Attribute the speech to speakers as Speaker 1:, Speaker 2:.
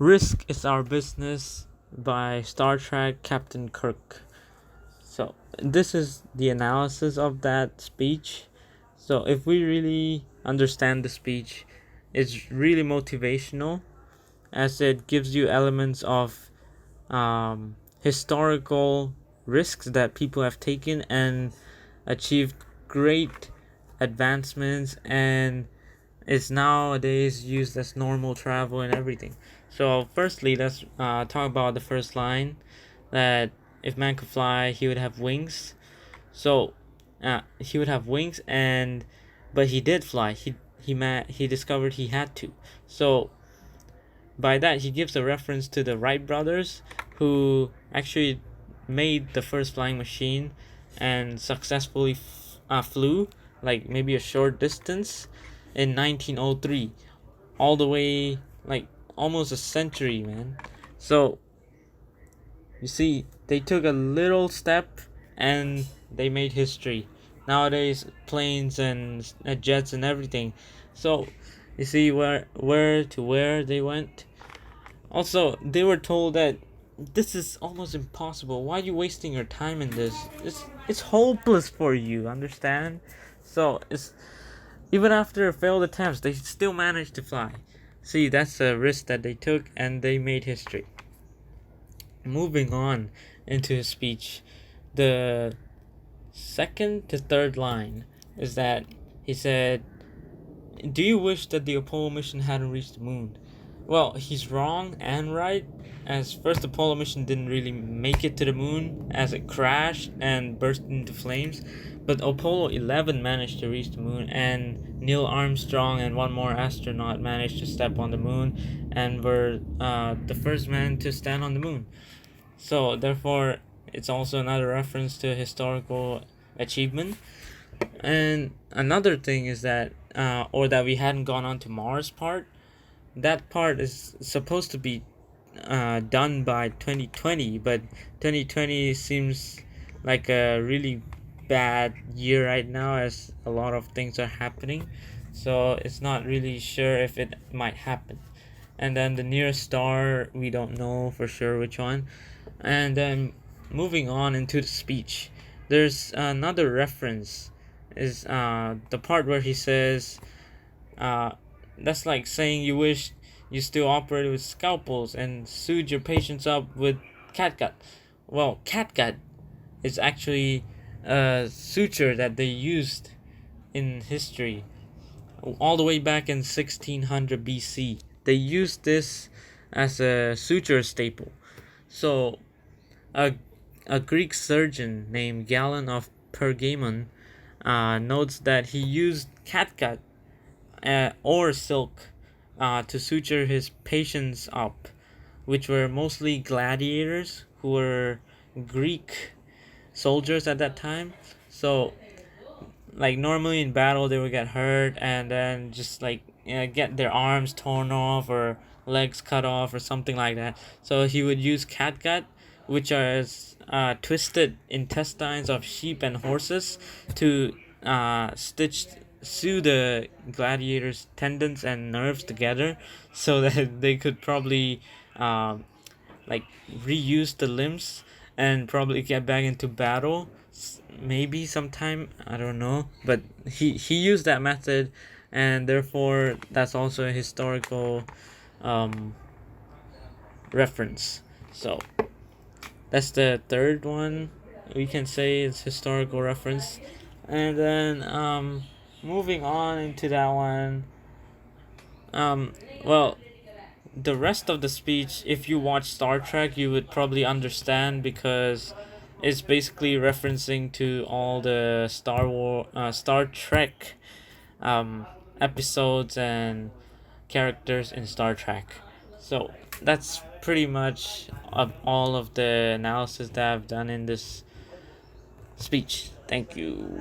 Speaker 1: Risk is Our Business by Star Trek Captain Kirk. So, this is the analysis of that speech. So, if we really understand the speech, it's really motivational as it gives you elements of historical risks that people have taken and achieved great advancements, and is nowadays used as normal travel and everything. So, firstly, let's talk about the first line, that if man could fly, he would have wings. So, he would have wings, and but he did fly. He discovered he had to. So, by that, he gives a reference to the Wright brothers, who actually made the first flying machine and successfully flew like maybe a short distance in 1903, all the way like almost a century, man. So you see, they took a little step and they made history. Nowadays, planes and jets and everything. So you see where they went. Also, they were told that this is almost impossible. Why are you wasting your time in this? It's hopeless for you, understand? So it's even after failed attempts, they still managed to fly. See, that's a risk that they took, and they made history. Moving on into his speech, the second to third line is that he said, "Do you wish that the Apollo mission hadn't reached the moon?" Well, he's wrong and right, as first the Apollo mission didn't really make it to the moon as it crashed and burst into flames, but Apollo 11 managed to reach the moon, and Neil Armstrong and one more astronaut managed to step on the moon and were the first man to stand on the moon. So, therefore, it's also another reference to historical achievement. And another thing is that, or that we hadn't gone on to Mars part, that part is supposed to be done by 2020, but 2020 seems like a really bad year right now, as a lot of things are happening. So it's not really sure if it might happen. And then the nearest star, we don't know for sure which one. And then moving on into the speech, there's another reference, is the part where he says, uh, that's like saying you wish you still operated with scalpels and sewed your patients up with catgut. Well, catgut is actually a suture that they used in history all the way back in 1600 BC. They used this as a suture staple. So, a, a Greek surgeon named Galen of Pergamon notes that he used catgut or silk to suture his patients up, which were mostly gladiators who were Greek soldiers at that time. So, like normally in battle, they would get hurt and then just like, get their arms torn off or legs cut off or something like that. So he would use catgut, which are twisted intestines of sheep and horses, to stitch sew the gladiators' tendons and nerves together, so that they could probably um, like reuse the limbs and probably get back into battle. Maybe sometime, I don't know, but he used that method, and therefore that's also a historical um, reference. So that's the third one we can say is historical reference. And then moving on into that one, um well, the rest of the speech, if you watch Star Trek, you would probably understand, because it's basically referencing to all the Star Trek episodes and characters in Star Trek. So that's pretty much of all of the analysis that I've done in this speech. Thank you.